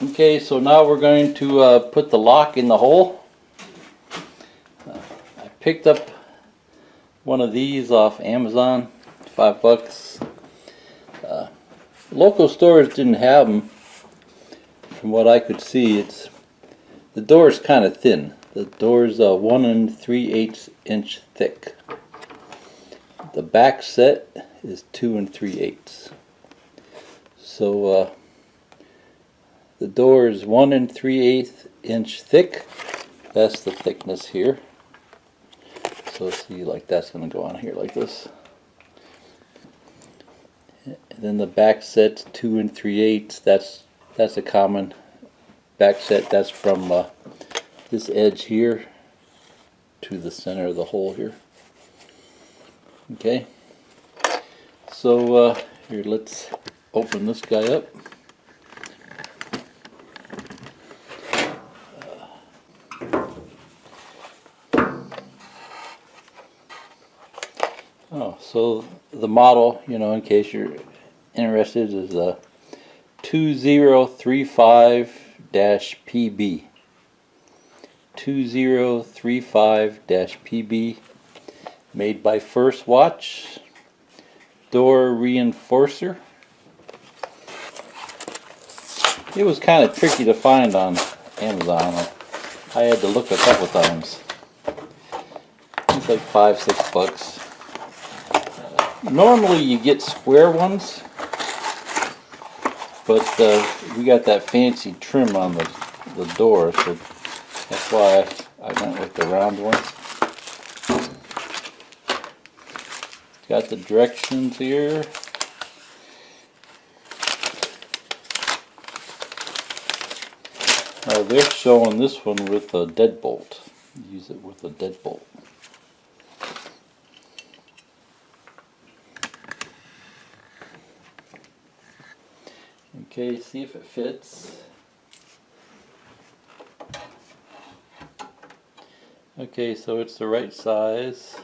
Okay, so now we're going to put the lock in the hole. I picked up one of these off Amazon, $5. Local stores didn't have them. From what I could see, the door is kind of thin. The door is 1 3/8 inch thick. The back set is 2 3/8. So the door is 1 3/8 inch thick. That's the thickness here. So see, like that's going to go on here like this. And then the back set's 2 3/8. That's a common back set. That's from this edge here to the center of the hole here. Okay. So here, let's open this guy up. Oh, so the model, in case you're interested, is a 2035-PB. 2035-PB, made by First Watch. Door reinforcer. It was kind of tricky to find on Amazon. I had to look a couple times. It's like $5-6. Normally you get square ones, but we got that fancy trim on the door, so that's why I went with the round one. Got the directions here. Now they're showing this one with a deadbolt. Use it with a deadbolt. Okay, see if it fits. Okay, so it's the right size.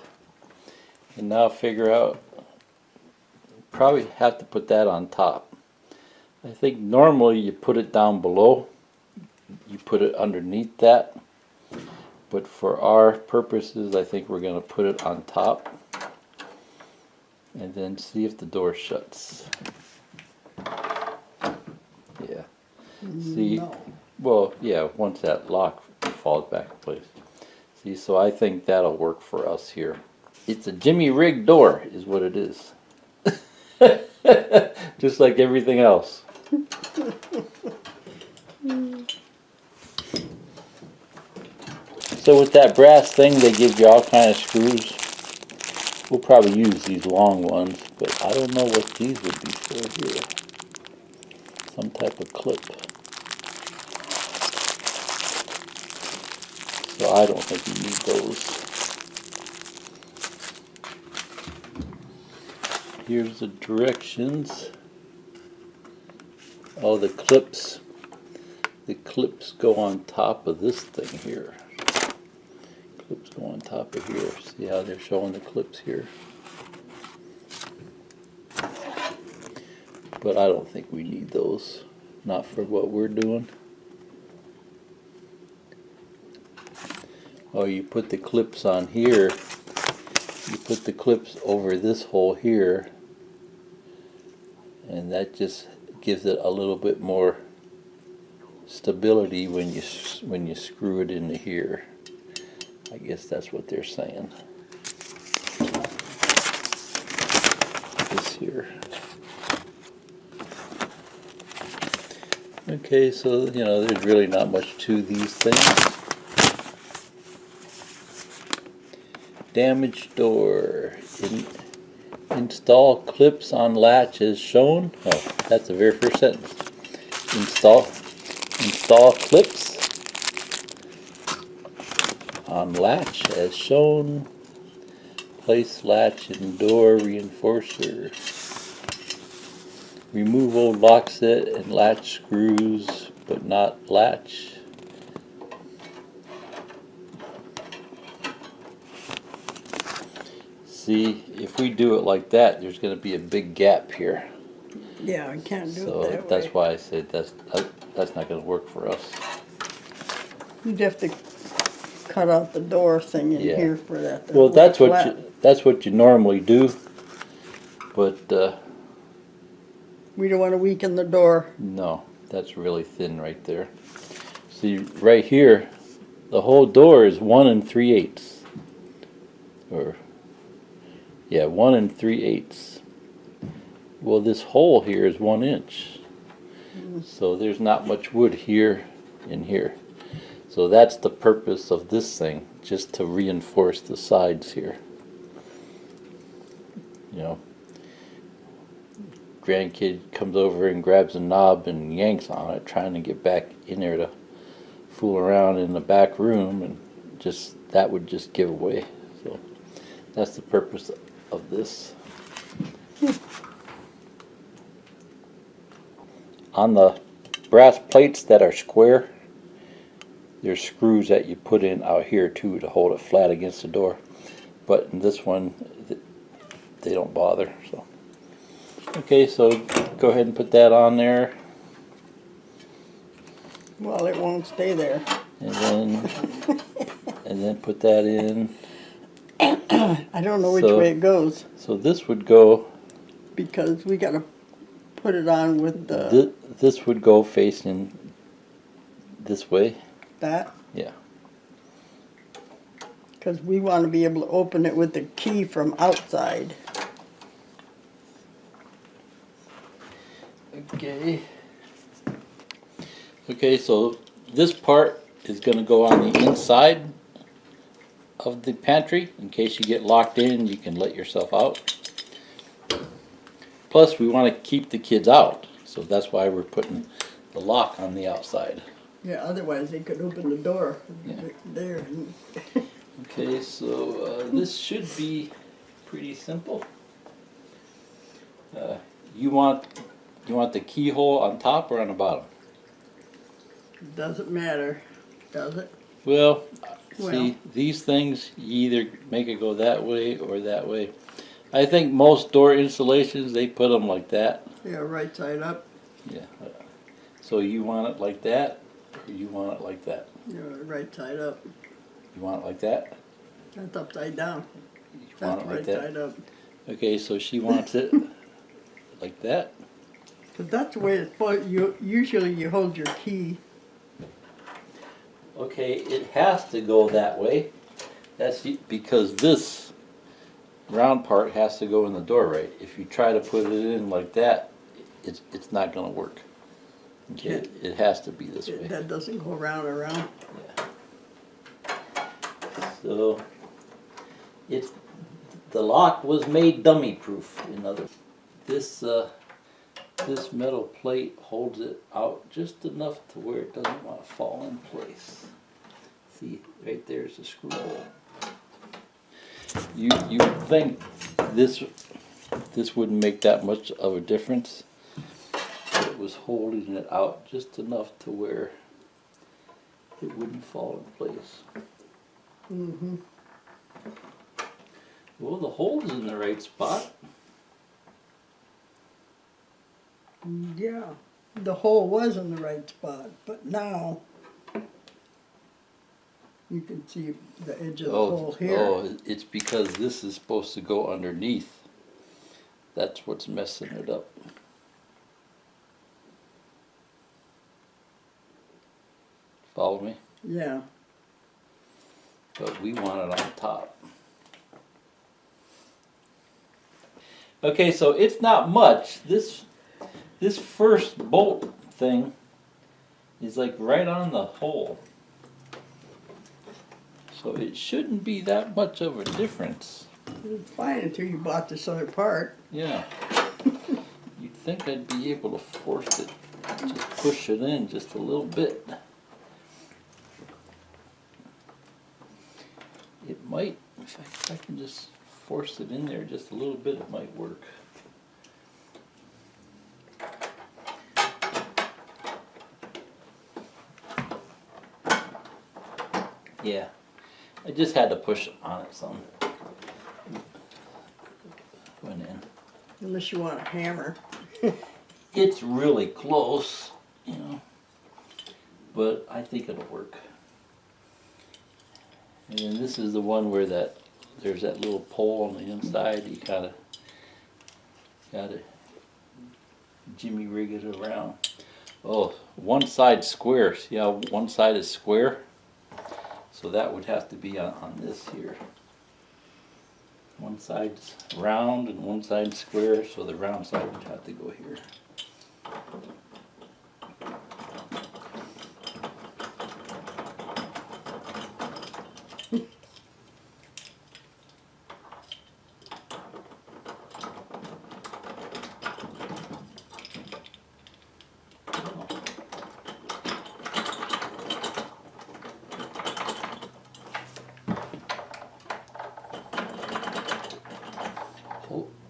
And now figure out, probably have to put that on top. I think normally you put it down below. You put it underneath that. But for our purposes, I think we're going to put it on top. And then see if the door shuts. Yeah. See, no. Well, yeah, once that lock falls back in place. See, so I think that'll work for us here. It's a Jimmy rig door, is what it is. Just like everything else. So with that brass thing, they give you all kind of screws. We'll probably use these long ones, but I don't know what these would be for here. Some type of clip. So I don't think you need those. Here's the directions. Oh, the clips. The clips go on top of this thing here. Clips go on top of here. See how they're showing the clips here? But I don't think we need those. Not for what we're doing. Oh, you put the clips on here. You put the clips over this hole here. And that just gives it a little bit more stability when you screw it into here. I guess that's what they're saying. This here. Okay, so there's really not much to these things. Damaged door. Install clips on latch as shown. Oh, that's the very first sentence. Install clips on latch as shown. Place latch and door reinforcer. Remove old lock set and latch screws, but not latch. See, if we do it like that, there's going to be a big gap here. Yeah, I can't do it So that way. that's why I said that's not going to work for us. You'd have to cut out the door thing in Yeah. here for that. Well, that's what you normally do, but we don't want to weaken the door. no, that's really thin right there. See, right here, the whole door is 1 3/8, or yeah, 1 3/8. Well, this hole here is 1 inch, so there's not much wood here and here. So that's the purpose of this thing, just to reinforce the sides here. You know, grandkid comes over and grabs a knob and yanks on it, trying to get back in there to fool around in the back room, and just that would just give away. So that's the purpose of this. On the brass plates that are square, there's screws that you put in out here too to hold it flat against the door, but in this one they don't bother. So okay, so go ahead and put that on there, Well, it won't stay there. and then put that in. I don't know which way it goes So this would go, because we got to put it on with the this would go facing this way. that. Yeah. Because we want to be able to open it with the key from outside. Okay. Okay, so this part is going to go on the inside of the pantry in case you get locked in, you can let yourself out. Plus, we want to keep the kids out, so that's why we're putting the lock on the outside. Yeah, otherwise they could open the door there. And Okay, so this should be pretty simple. You want the keyhole on top or on the bottom? doesn't matter, does it? Well, Well. see, these things, you either make it go that way or that way. I think most door installations, they put them like that. Yeah, right side up. Yeah. So you want it like that, or you want it like that? Yeah, right side up. You want it like that? That's upside down. You want That's it like right that? side up. Okay, so she wants it like that. But that's the way it's supposed. Usually you hold your key. Okay, it has to go that way. That's because this round part has to go in the door right. If you try to put it in like that, it's not going to work. Okay, it has to be this way. That doesn't go round and round. Yeah. So the lock was made dummy proof. In other, this metal plate holds it out just enough to where it doesn't want to fall in place. See, right there's the screw hole. You would think this wouldn't make that much of a difference. It was holding it out just enough to where it wouldn't fall in place. Mm-hmm. Well, the hole's in the right spot. Yeah, the hole was in the right spot, but now you can see the edge of the hole here. Oh, it's because this is supposed to go underneath. That's what's messing it up. Follow me? Yeah. But we want it on top. Okay, so it's not much. This first bolt thing is like right on the hole. So it shouldn't be that much of a difference. It's fine until you bought this other part. Yeah. You'd think I'd be able to force it, just push it in just a little bit. It might, if I can just force it in there just a little bit, it might work. Yeah, I just had to push on it some. Went in. Unless you want a hammer. It's really close, you know. but I think it'll work. And then this is the one where there's that little pole on the inside. You gotta jimmy rig it around. Oh, one side square. See how one side is square? So that would have to be on this here. One side's round and one side's square, so the round side would have to go here.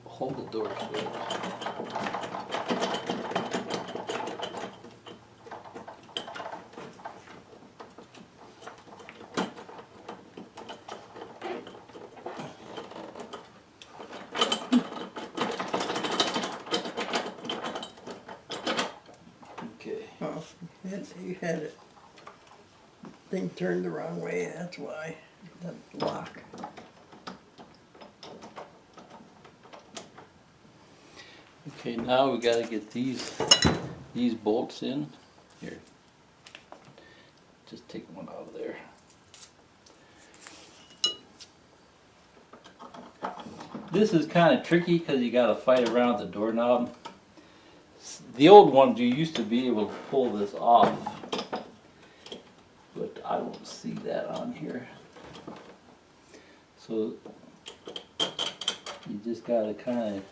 Hold the door closed. Okay. Oh, you had it. Thing turned the wrong way, that's why. That lock. Okay, now we gotta get these bolts in. Here. Just take one out of there. This is kind of tricky because you gotta fight around the doorknob. The old ones you used to be able to pull this off, but I don't see that on here. So you just gotta kind of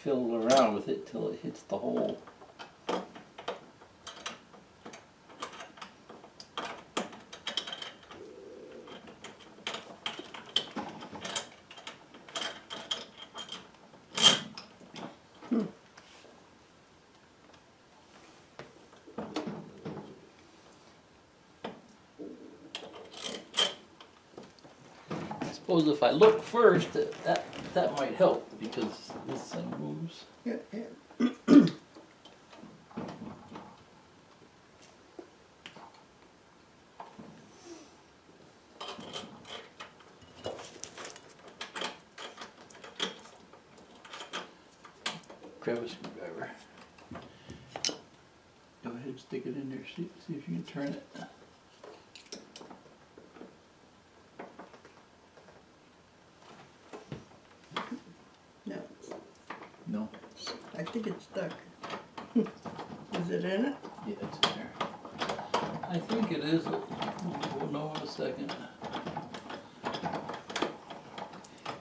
fiddle around with it till it hits the hole. I suppose if I look first, that might help because this thing moves. Yeah, yeah. Grab a screwdriver. Go ahead, stick it in there. See if you can turn it. No, No. I think it's stuck. Is it in it? Yeah, it's in there. I think it is. We'll know in a second.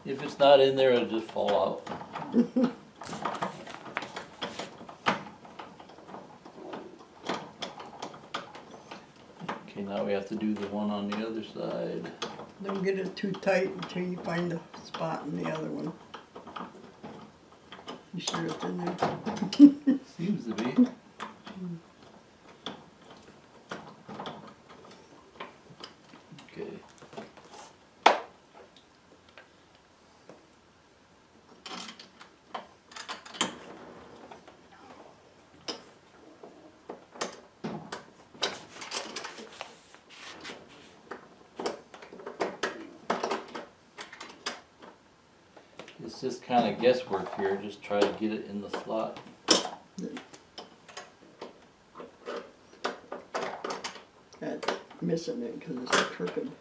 If it's not in there, it'll just fall out. Okay, now we have to do the one on the other side. Don't get it too tight until you find the spot in the other one. You sure it's in there? Seems to be. Okay. It's just kind of guesswork here, just try to get it in the slot. That's missing it because it's crooked.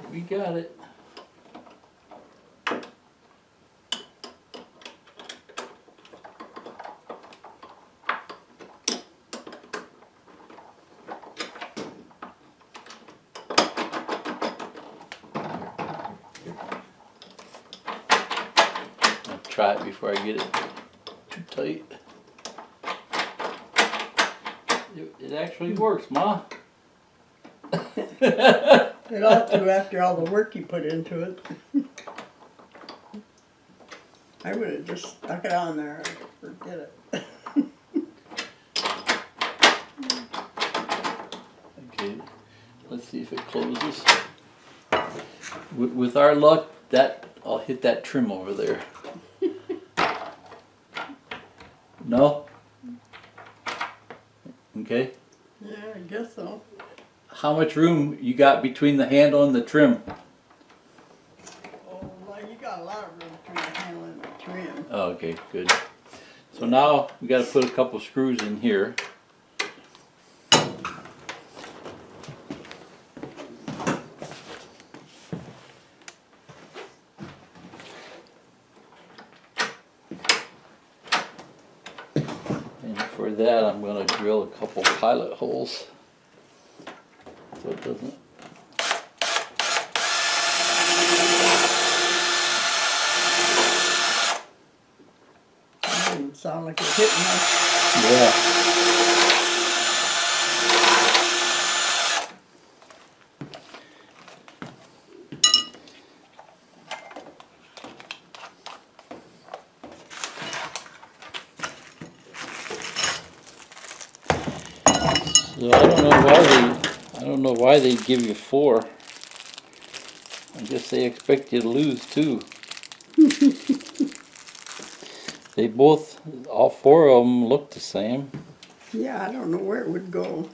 We got it. try it before I get it too tight. It actually works, Ma. It ought to after all the work you put into it. I would have just stuck it on there and forget it. Okay, let's see if it closes. With our luck, I'll hit that trim over there. No? Okay. Yeah, I guess so. How much room you got between the handle and the trim? Oh, well, you got a lot of room between the handle and the trim. Oh, okay, good. So now we got to put a couple screws in here. And for that, I'm going to drill a couple pilot holes so it doesn't. It doesn't sound like it's hitting us. Yeah. So I don't know why they give you 4. I guess they expect you to lose 2. They both, all 4 of them look the same. Yeah, I don't know where it would go.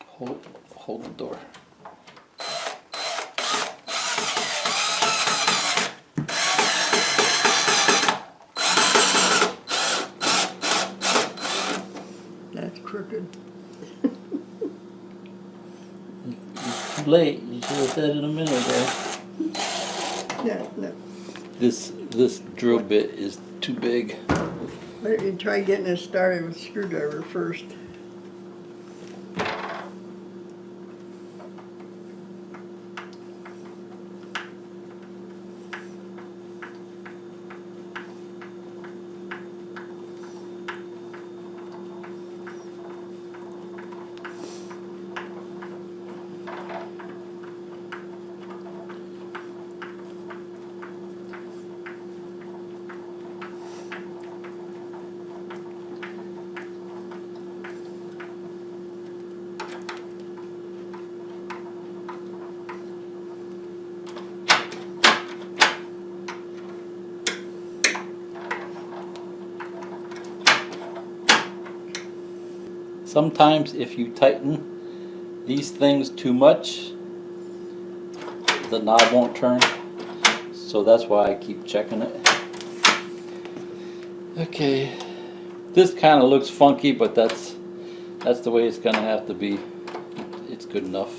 Hold the door. That's crooked. Too late. You should have said it a minute ago. Yeah, no. This drill bit is too big. Why don't you try getting it started with a screwdriver first? Sometimes if you tighten these things too much, the knob won't turn. So that's why I keep checking it. Okay. This kind of looks funky, but that's the way it's gonna have to be. It's good enough.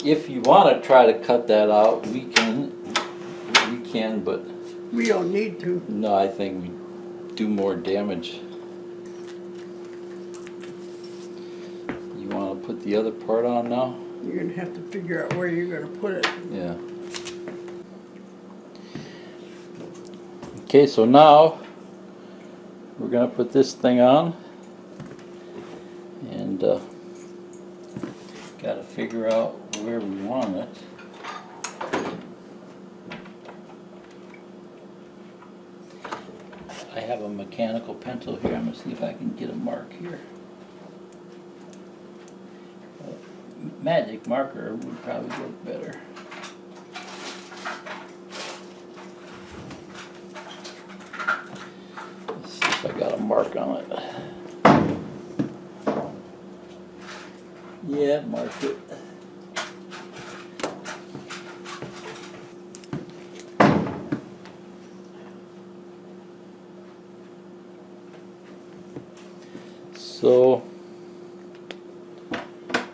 If you want to try to cut that out, we can, but We don't need to. no, I think we do more damage. You want to put the other part on now? You're going to have to figure out where you're going to put it. Yeah. Okay, so now we're going to put this thing on, and got to figure out where we want it. I have a mechanical pencil here. I'm going to see if I can get a mark here. Magic marker would probably work better. Let's see if I got a mark on it. Yeah, mark it. So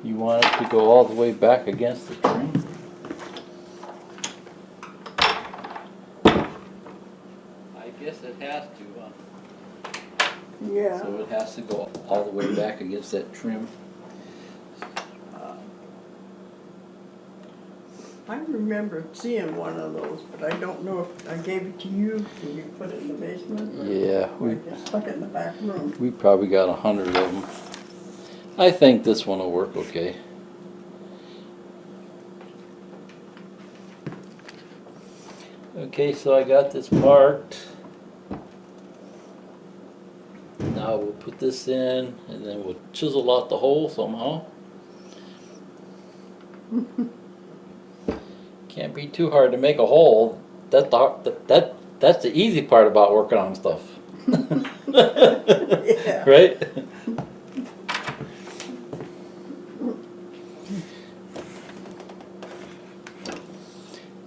you want it to go all the way back against the trim? I guess it has to, huh? Yeah. So it has to go all the way back against that trim. I remember seeing one of those, but I don't know if I gave it to you and you put it in the basement. Or Yeah, I just stuck it in the back room. we probably got 100 of them. I think this one will work okay. Okay, so I got this marked. Now we'll put this in and then we'll chisel out the hole somehow. Can't be too hard to make a hole. That's the easy part about working on stuff. Yeah. Right?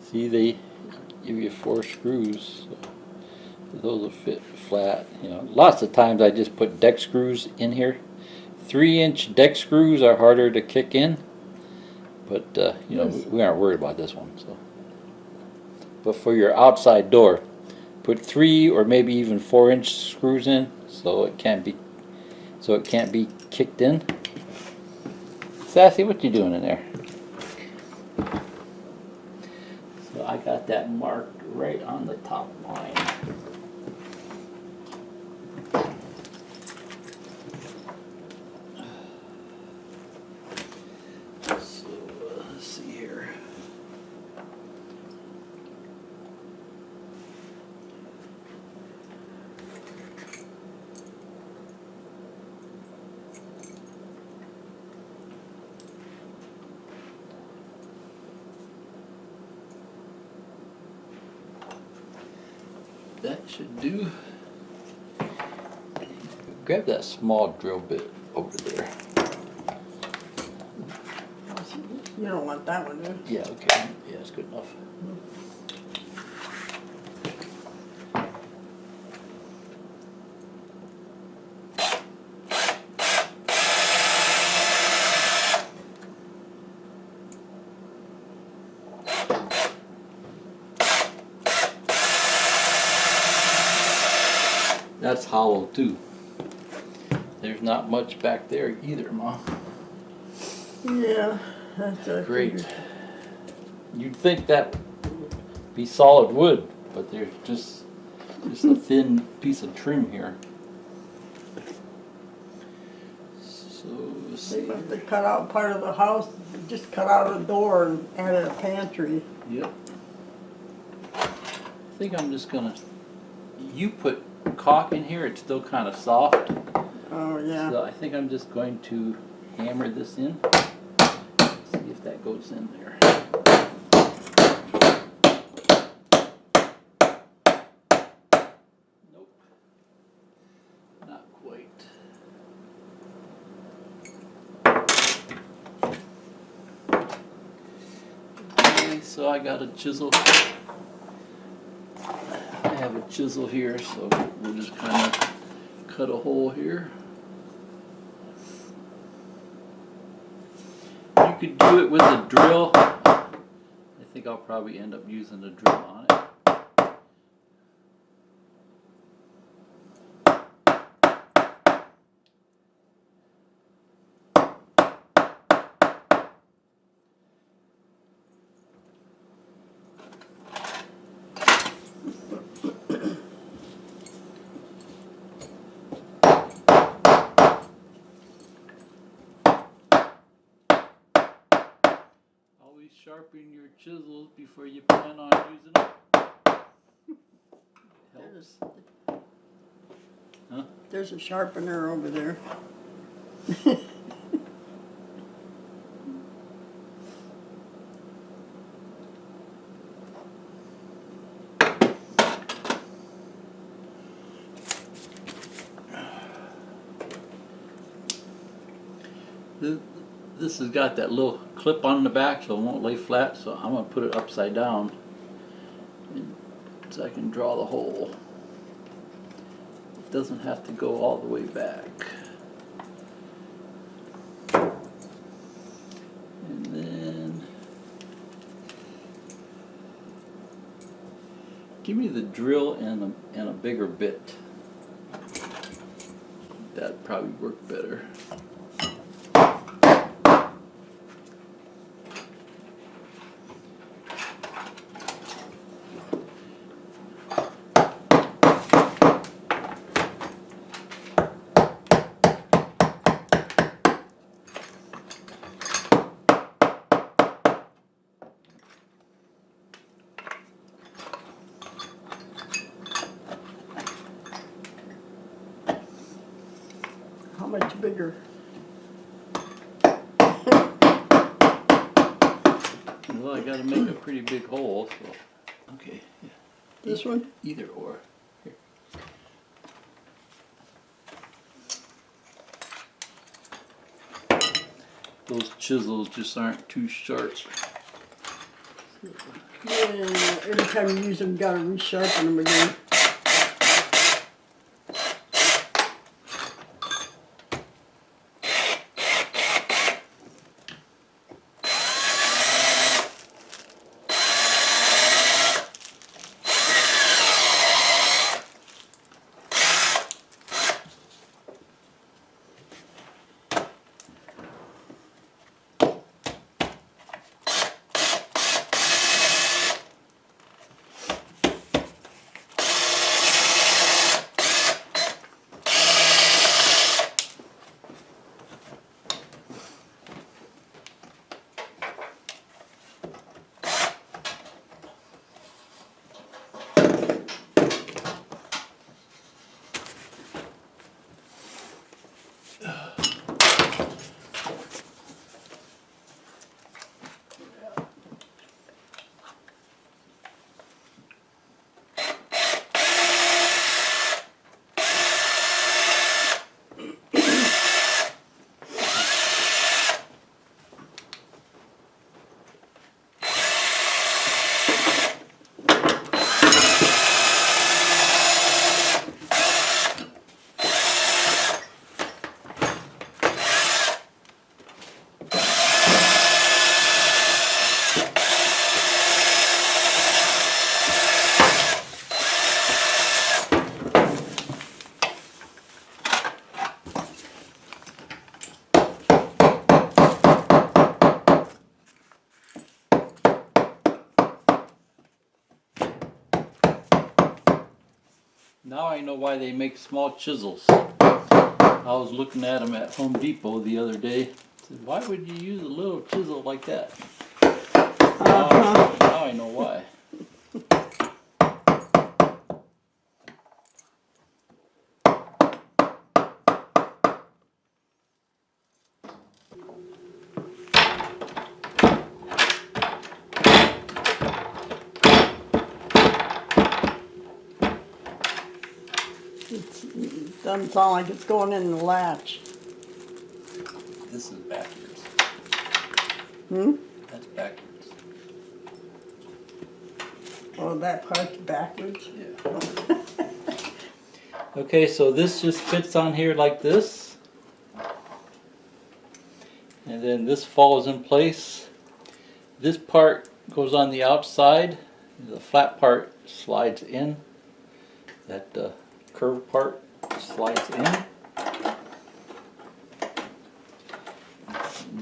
See, they give you 4 screws. So those will fit flat. You know, lots of times I just put deck screws in here. 3-inch deck screws are harder to kick in, but you know, we aren't worried about this one. So, but for your outside door, put 3 or maybe even 4-inch screws in, so it can't be kicked in. Sassy, what you doing in there? So I got that marked right on the top line. So let's see here. That should do. Grab that small drill bit over there. You don't want that one, do you? Yeah, okay. Yeah, it's good enough. That's hollow too. There's not much back there either, Mom. Yeah, that's a Great. You'd think that would be solid wood, but there's just a thin piece of trim here. So let's see. They must have cut out part of the house, just cut out a door and added a pantry. Yep. I think I'm just gonna. You put caulk in here; it's still kind of soft. Oh, yeah. So I think I'm just going to hammer this in. See if that goes in there. Nope. Not quite. Okay, so I got a chisel. I have a chisel here, so we'll just kind of cut a hole here. You could do it with a drill. I think I'll probably end up using a drill on it. Always sharpen your chisels before you plan on using them. Helps. Huh? There's a sharpener over there. This has got that little clip on the back so it won't lay flat, so I'm going to put it upside down so I can draw the hole. It doesn't have to go all the way back. And then give me the drill and a bigger bit. That'd probably work better. How much bigger? Well, I gotta make a pretty big hole, so. Okay. Yeah. This one? Either or. Here. Those chisels just aren't too sharp. Yeah, every time you use them, you gotta resharpen them again. Now I know why they make small chisels. I was looking at them at Home Depot the other day. I said, why would you use a little chisel like that? Now I know why. It doesn't sound like it's going in the latch. This is backwards. Hmm? That's backwards. Oh, that part's backwards? Yeah. Okay, so this just fits on here like this. And then this falls in place. This part goes on the outside. The flat part slides in. That curved part slides in.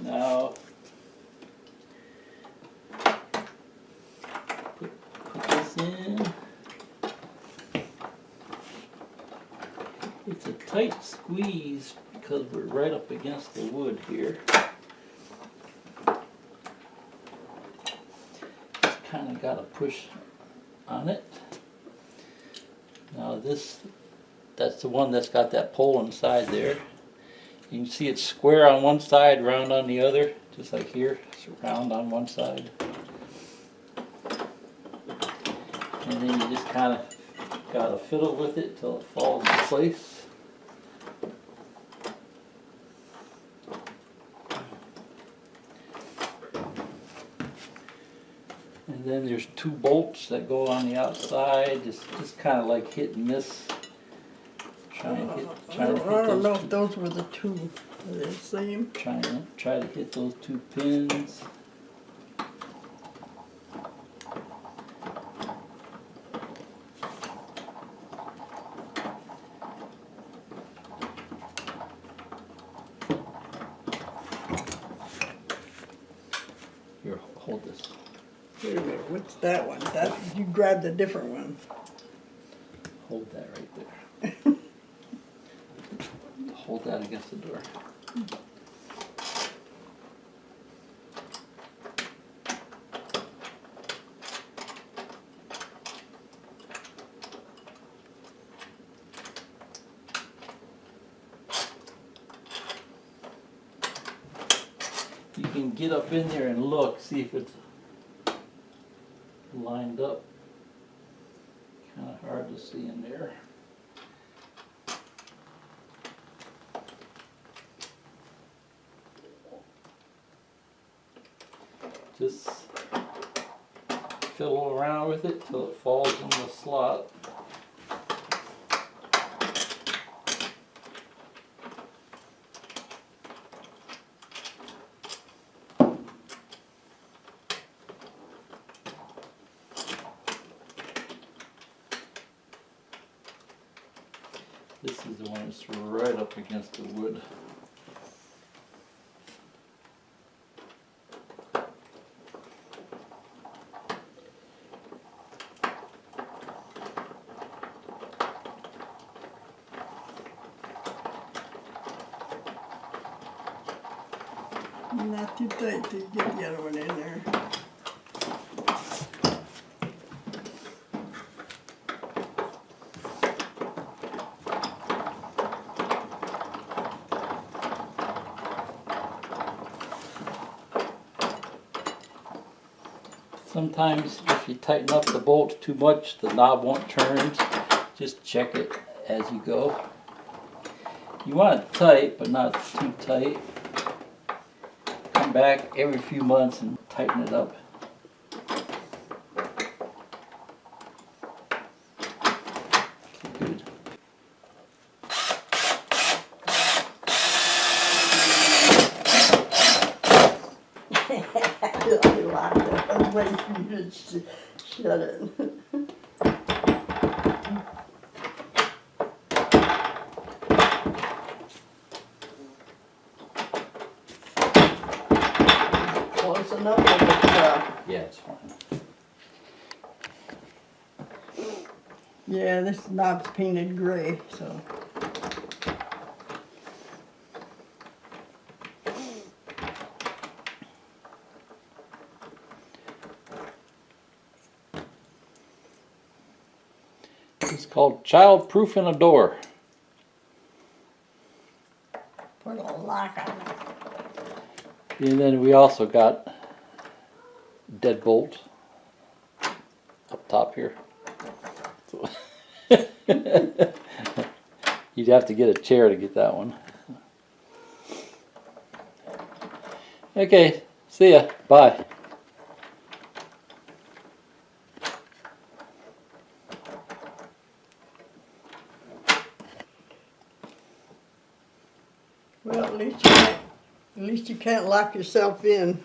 Now, put this in. It's a tight squeeze because we're right up against the wood here. Just kind of got to push on it. Now that's the one that's got that pole inside there. You can see it's square on one side, round on the other, just like here. It's round on one side. And then you just kind of got to fiddle with it till it falls in place. And then there's two bolts that go on the outside, just kind of like hit and miss. I don't know if those were the two. Are they the same? Try to hit those two pins. It's that one. That you grabbed a different one. Hold that right there. Hold that against the door. You can get up in there and look, see if it's lined up. Kind of hard to see in there. Just fiddle around with it till it falls in the slot. This is the one that's right up against the wood. Not too tight to get the other one in there. Sometimes if you tighten up the bolts too much, the knob won't turn. Just check it as you go. You want it tight, but not too tight. Come back every few months and tighten it up. Good. I locked it. I was waiting for you to shut it. Close enough of it. Yeah, it's fine. Yeah, this knob's painted gray, so. It's called child-proofing a door. Put a lock on it. And then we also got deadbolt up top here. So you'd have to get a chair to get that one. Okay, see ya. Bye. Well, at least you can't lock yourself in.